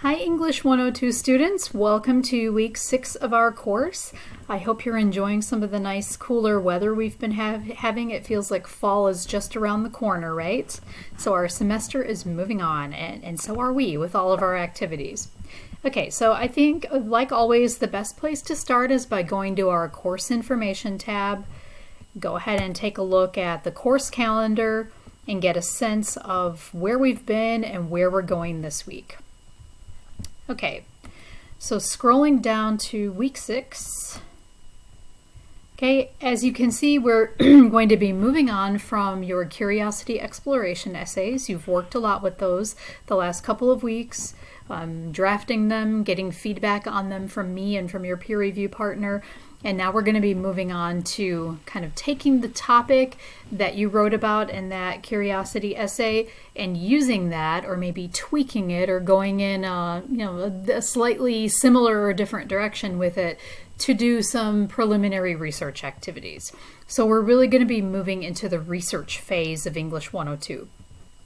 Hi English 102 students, welcome to week 6 of our course. I hope you're enjoying some of the nice cooler weather we've been having. It feels like fall is just around the corner, right? So our semester is moving on and so are we with all of our activities. Okay, so I think like always the best place to start is by going to our course information tab. Go ahead and take a look at the course calendar and get a sense of where we've been and where we're going this week. Okay, so scrolling down to week 6. Okay, as you can see, we're going to be moving on from your curiosity exploration essays. You've worked a lot with those the last couple of weeks, drafting them, getting feedback on them from me and from your peer review partner. And now we're going to be moving on to kind of taking the topic that you wrote about in that essay and using that, or maybe tweaking it or going in a slightly similar or different direction with it to do some preliminary research activities. So we're really going to be moving into the research phase of English 102.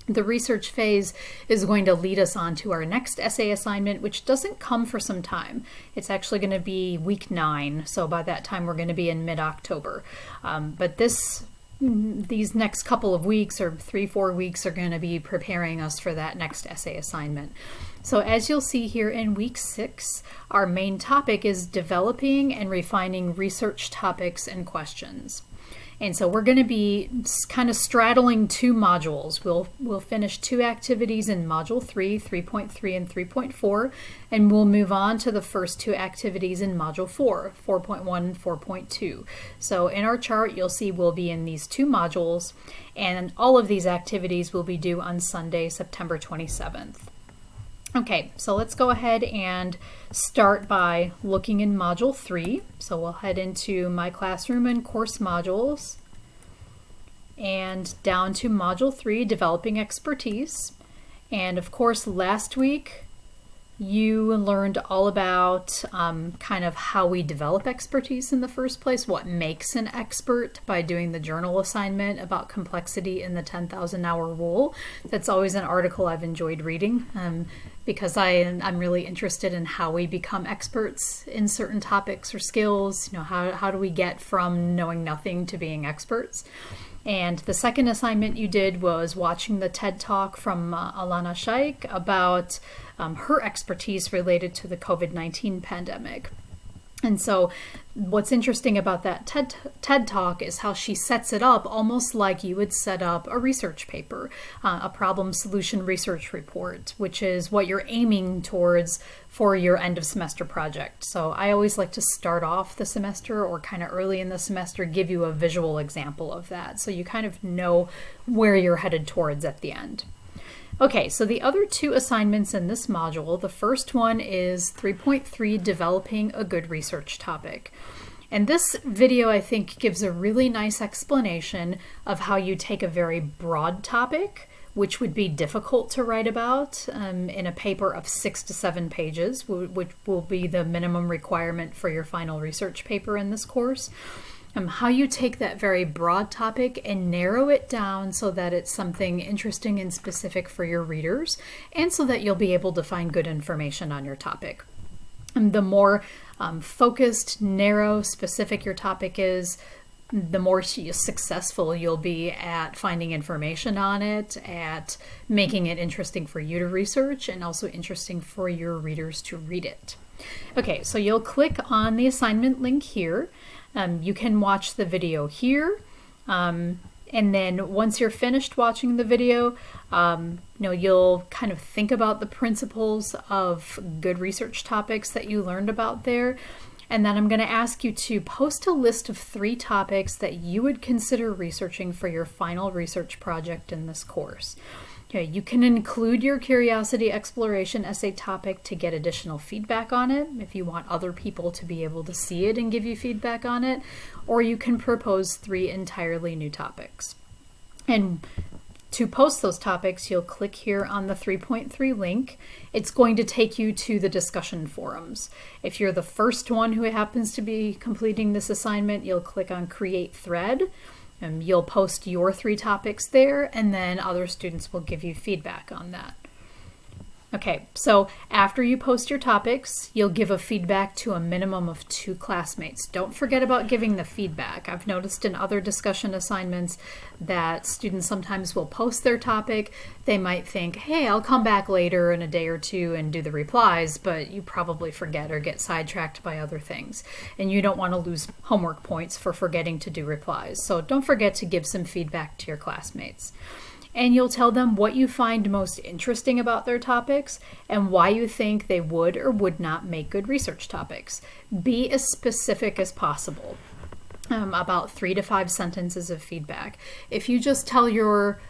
The research phase is going to lead us on to our next essay assignment, which doesn't come for some time. It's actually going to be week 9, so by that time we're going to be in mid-October. But these next couple of weeks, or 3-4 weeks, are going to be preparing us for that next essay assignment. So as you'll see here in week 6, our main topic is developing and refining research topics and questions. And so we're going to be kind of straddling 2 modules. We'll finish 2 activities in Module 3, 3.3 and 3.4, and we'll move on to the first 2 activities in Module 4, 4.1 and 4.2. So in our chart, you'll see we'll be in these 2 modules, and all of these activities will be due on Sunday, September 27th. Okay, so let's go ahead and start by looking in Module 3. So we'll head into My Classroom and Course Modules and down to Module 3, Developing Expertise. And of course, last week you learned all about kind of how we develop expertise in the first place, what makes an expert, by doing the journal assignment about complexity in the 10,000-hour rule. That's always an article I've enjoyed reading because I'm really interested in how we become experts in certain topics or skills. You know, how do we get from knowing nothing to being experts? And the second assignment you did was watching the TED Talk from Alana Shaikh about her expertise related to the COVID-19 pandemic. And so what's interesting about that TED Talk is how she sets it up almost like you would set up a research paper, a problem solution research report, which is what you're aiming towards for your end of semester project. So I always like to start off the semester or kind of early in the semester, give you a visual example of that so you kind of know where you're headed towards at the end. Okay, so the other 2 assignments in this module, the first one is 3.3, Developing a Good Research Topic. And this video, I think, gives a really nice explanation of how you take a very broad topic, which would be difficult to write about in a paper of 6 to 7 pages, which will be the minimum requirement for your final research paper in this course. How you take that very broad topic and narrow it down so that it's something interesting and specific for your readers, and so that you'll be able to find good information on your topic. The more focused, narrow, specific your topic is, the more successful you'll be at finding information on it, at making it interesting for you to research, and also interesting for your readers to read it. Okay, so you'll click on the assignment link here. You can watch the video here, and then once you're finished watching the video, you'll kind of think about the principles of good research topics that you learned about there. And then I'm going to ask you to post a list of 3 topics that you would consider researching for your final research project in this course. Okay, you can include your curiosity exploration essay topic to get additional feedback on it if you want other people to be able to see it and give you feedback on it, or you can propose 3 entirely new topics. And to post those topics, you'll click here on the 3.3 link. It's going to take you to the discussion forums. If you're the first one who happens to be completing this assignment, you'll click on Create Thread. You'll post your 3 topics there, and then other students will give you feedback on that. Okay, so after you post your topics, you'll give a feedback to a minimum of 2 classmates. Don't forget about giving the feedback. I've noticed in other discussion assignments that students sometimes will post their topic. They might think, hey, I'll come back later in a day or two and do the replies, but you probably forget or get sidetracked by other things. And you don't want to lose homework points for forgetting to do replies. So don't forget to give some feedback to your classmates. And you'll tell them what you find most interesting about their topics and why you think they would or would not make good research topics. Be as specific as possible, about 3 to 5 sentences of feedback. If you just tell your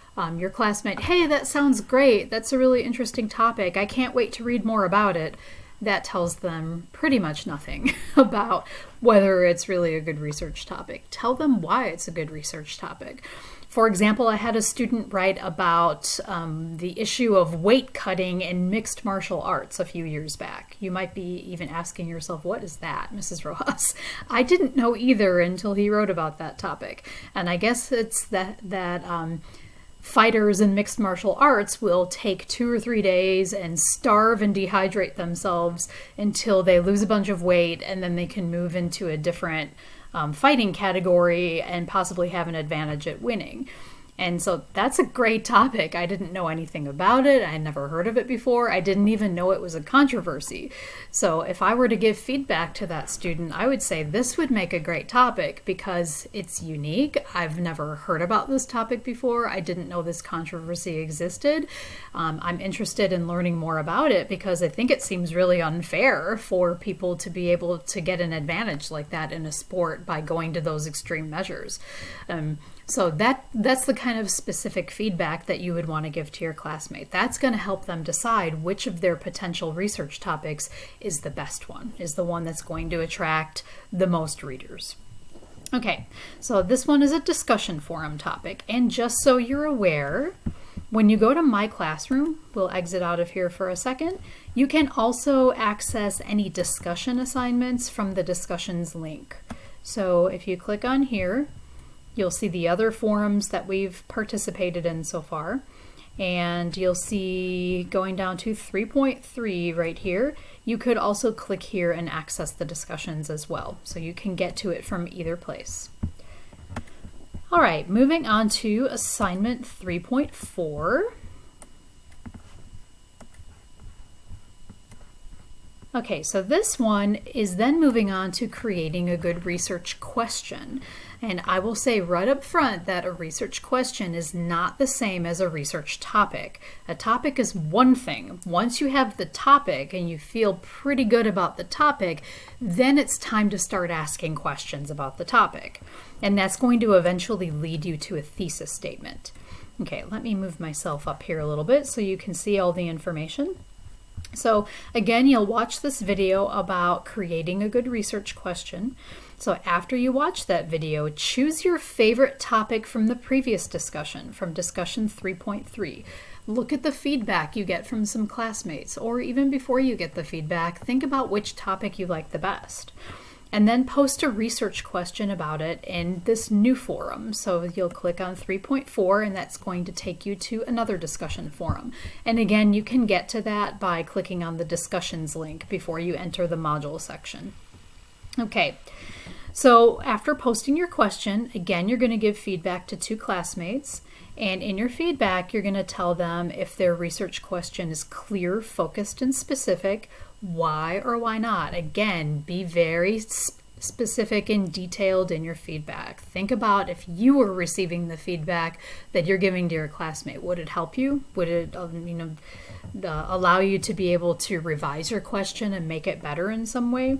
classmate, hey, that sounds great, that's a really interesting topic, I can't wait to read more about it, that tells them pretty much nothing about whether it's really a good research topic. Tell them why it's a good research topic. For example, I had a student write about the issue of weight cutting in mixed martial arts a few years back. You might be even asking yourself, what is that, Mrs. Rojas? I didn't know either until he wrote about that topic. And I guess it's that fighters in mixed martial arts will take 2 or 3 days and starve and dehydrate themselves until they lose a bunch of weight, and then they can move into a different fighting category and possibly have an advantage at winning. And so that's a great topic. I didn't know anything about it. I had never heard of it before. I didn't even know it was a controversy. So if I were to give feedback to that student, I would say this would make a great topic because it's unique. I've never heard about this topic before. I didn't know this controversy existed. I'm interested in learning more about it because I think it seems really unfair for people to be able to get an advantage like that in a sport by going to those extreme measures. So that's the kind of specific feedback that you would want to give to your classmate. That's going to help them decide which of their potential research topics is the best one, is the one that's going to attract the most readers. Okay, so this one is a discussion forum topic. And just so you're aware, when you go to My Classroom, we'll exit out of here for a second, you can also access any discussion assignments from the discussions link. So if you click on here, you'll see the other forums that we've participated in so far. And you'll see going down to 3.3 right here, you could also click here and access the discussions as well. So you can get to it from either place. All right, moving on to assignment 3.4. Okay, so this one is then moving on to creating a good research question. And I will say right up front that a research question is not the same as a research topic. A topic is one thing. Once you have the topic and you feel pretty good about the topic, then it's time to start asking questions about the topic. And that's going to eventually lead you to a thesis statement. Okay, let me move myself up here a little bit so you can see all the information. So again, you'll watch this video about creating a good research question. So after you watch that video, choose your favorite topic from the previous discussion, from discussion 3.3. Look at the feedback you get from some classmates, or even before you get the feedback, think about which topic you like the best. And then post a research question about it in this new forum. So you'll click on 3.4 and that's going to take you to another discussion forum. And again, you can get to that by clicking on the discussions link before you enter the module section. Okay, so after posting your question, again, you're going to give feedback to 2 classmates. And in your feedback, you're going to tell them if their research question is clear, focused, and specific, why or why not. Again, be very specific and detailed in your feedback. Think about if you were receiving the feedback that you're giving to your classmate. Would it help you? Would it allow you to be able to revise your question and make it better in some way?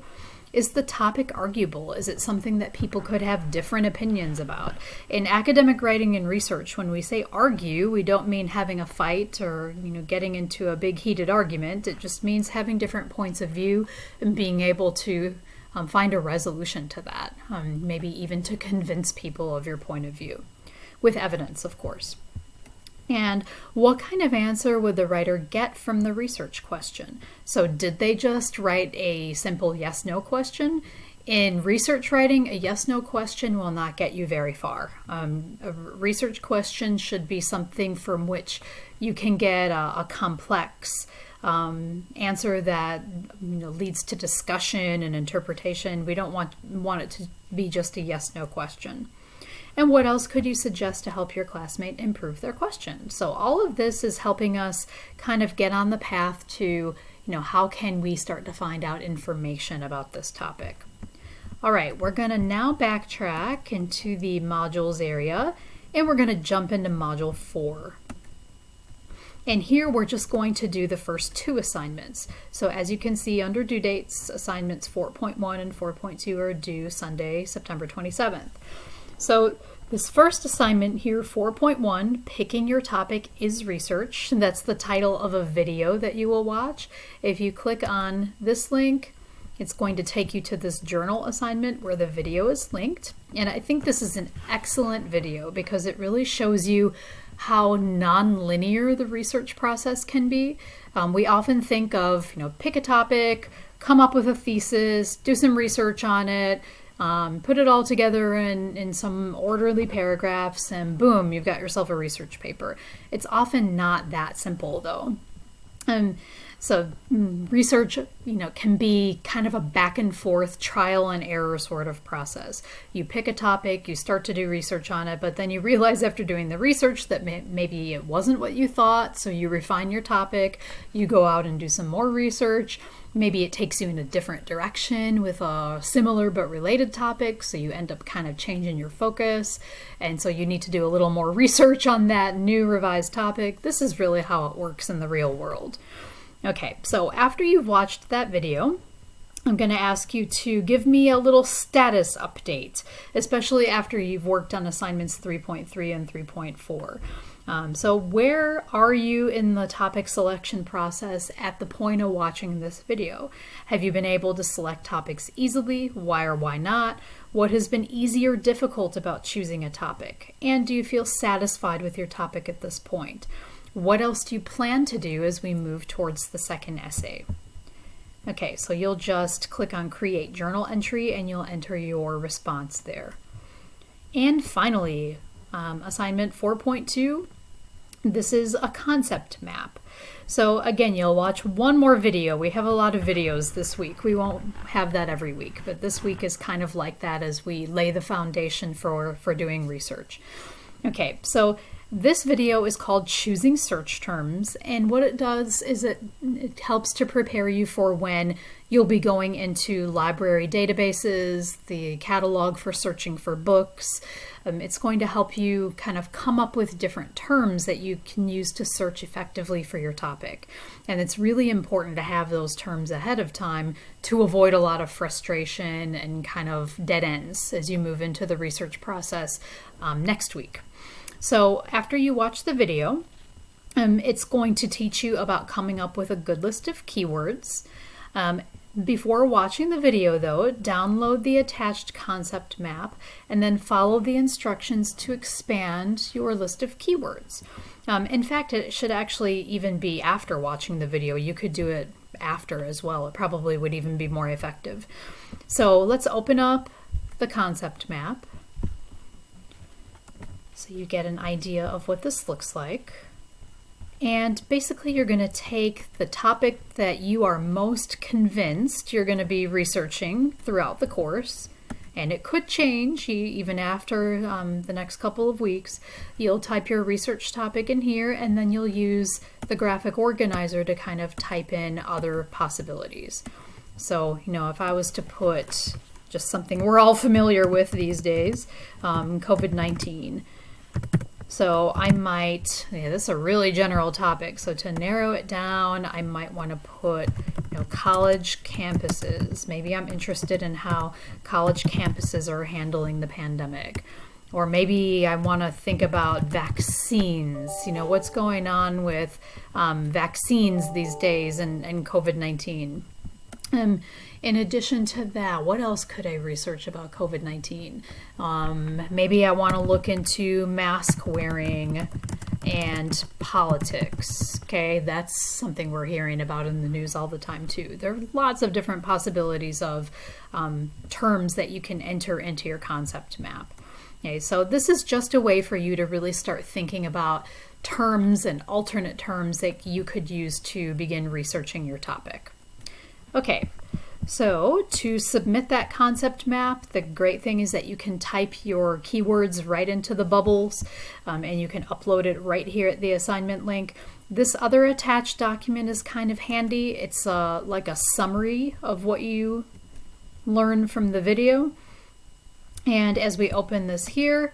Is the topic arguable? Is it something that people could have different opinions about? In academic writing and research, when we say argue, we don't mean having a fight or getting into a big heated argument. It just means having different points of view and being able to find a resolution to that, maybe even to convince people of your point of view, with evidence, of course. And what kind of answer would the writer get from the research question? So did they just write a simple yes-no question? In research writing, a yes-no question will not get you very far. A research question should be something from which you can get a complex answer that leads to discussion and interpretation. We don't want it to be just a yes/no question. And what else could you suggest to help your classmate improve their question? So all of this is helping us kind of get on the path to, how can we start to find out information about this topic? All right, we're going to now backtrack into the modules area, and we're going to jump into module 4. And here we're just going to do the first 2 assignments. So as you can see under due dates, assignments 4.1 and 4.2 are due Sunday, September 27th. So this first assignment here, 4.1, picking your topic is research. That's the title of a video that you will watch. If you click on this link, it's going to take you to this journal assignment where the video is linked. And I think this is an excellent video because it really shows you how non-linear the research process can be. We often think of, pick a topic, come up with a thesis, do some research on it, put it all together in some orderly paragraphs, and boom, you've got yourself a research paper. It's often not that simple though. So research, can be kind of a back and forth trial and error sort of process. You pick a topic, you start to do research on it, but then you realize after doing the research that maybe it wasn't what you thought, so you refine your topic, you go out and do some more research. Maybe it takes you in a different direction with a similar but related topic, so you end up kind of changing your focus, and so you need to do a little more research on that new revised topic. This is really how it works in the real world. Okay, so after you've watched that video, I'm going to ask you to give me a little status update, especially after you've worked on assignments 3.3 and 3.4. So where are you in the topic selection process at the point of watching this video? Have you been able to select topics easily? Why or why not? What has been easy or difficult about choosing a topic? And do you feel satisfied with your topic at this point? What else do you plan to do as we move towards the second essay? Okay, so you'll just click on Create Journal Entry and you'll enter your response there. And finally, assignment 4.2, this is a concept map. So again, you'll watch one more video. We have a lot of videos this week. We won't have that every week, but this week is kind of like that as we lay the foundation for doing research. Okay, so this video is called Choosing Search Terms, and what it does is it helps to prepare you for when you'll be going into library databases, the catalog for searching for books. It's going to help you kind of come up with different terms that you can use to search effectively for your topic. And it's really important to have those terms ahead of time to avoid a lot of frustration and kind of dead ends as you move into the research process next week. So after you watch the video, it's going to teach you about coming up with a good list of keywords. Before watching the video though, download the attached concept map and then follow the instructions to expand your list of keywords. In fact, it should actually even be after watching the video. You could do it after as well. It probably would even be more effective. So let's open up the concept map, so you get an idea of what this looks like. And basically you're going to take the topic that you are most convinced you're going to be researching throughout the course, and it could change even after the next couple of weeks. You'll type your research topic in here, and then you'll use the graphic organizer to kind of type in other possibilities. So, if I was to put just something we're all familiar with these days, COVID-19. So I might, this is a really general topic, so to narrow it down, I might want to put, college campuses. Maybe I'm interested in how college campuses are handling the pandemic. Or maybe I want to think about vaccines, what's going on with vaccines these days and COVID-19. In addition to that, what else could I research about COVID-19? Maybe I want to look into mask wearing and politics. Okay, that's something we're hearing about in the news all the time too. There are lots of different possibilities of terms that you can enter into your concept map. Okay, so this is just a way for you to really start thinking about terms and alternate terms that you could use to begin researching your topic. Okay, so to submit that concept map, the great thing is that you can type your keywords right into the bubbles, and you can upload it right here at the assignment link. This other attached document is kind of handy. It's like a summary of what you learned from the video. And as we open this here,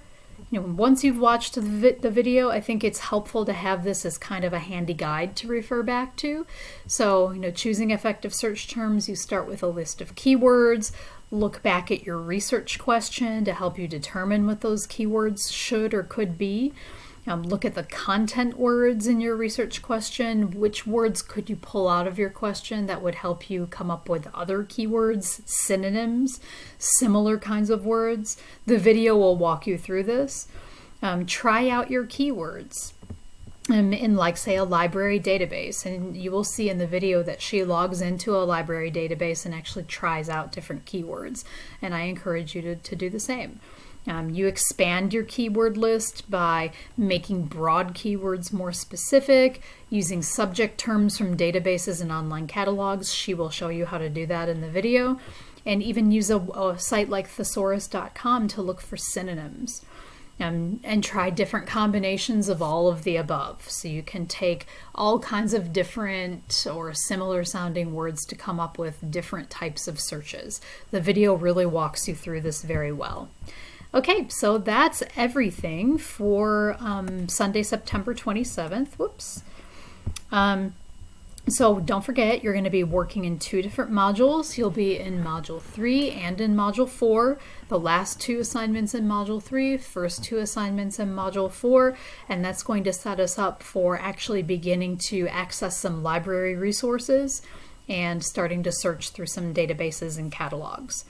once you've watched the video, I think it's helpful to have this as kind of a handy guide to refer back to. So, choosing effective search terms, you start with a list of keywords, look back at your research question to help you determine what those keywords should or could be. Look at the content words in your research question. Which words could you pull out of your question that would help you come up with other keywords, synonyms, similar kinds of words? The video will walk you through this. Try out your keywords in, like, say, a library database, and you will see in the video that she logs into a library database and actually tries out different keywords, and I encourage you to do the same. You expand your keyword list by making broad keywords more specific, using subject terms from databases and online catalogs. She will show you how to do that in the video, and even use a site like thesaurus.com to look for synonyms. And try different combinations of all of the above. So you can take all kinds of different or similar sounding words to come up with different types of searches. The video really walks you through this very well. Okay, so that's everything for Sunday, September 27th. Whoops. So don't forget, you're going to be working in 2 different modules. You'll be in Module 3 and in Module 4. The last 2 assignments in Module 3, first 2 assignments in Module 4, and that's going to set us up for actually beginning to access some library resources and starting to search through some databases and catalogs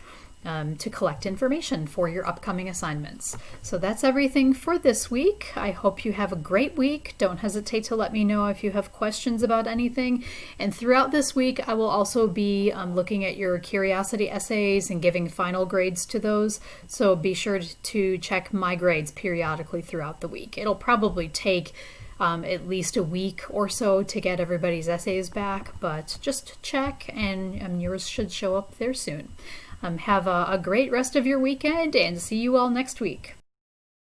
to collect information for your upcoming assignments. So that's everything for this week. I hope you have a great week. Don't hesitate to let me know if you have questions about anything. And throughout this week, I will also be looking at your curiosity essays and giving final grades to those. So be sure to check my grades periodically throughout the week. It'll probably take at least a week or so to get everybody's essays back, but just check, and yours should show up there soon. Have a great rest of your weekend, and see you all next week.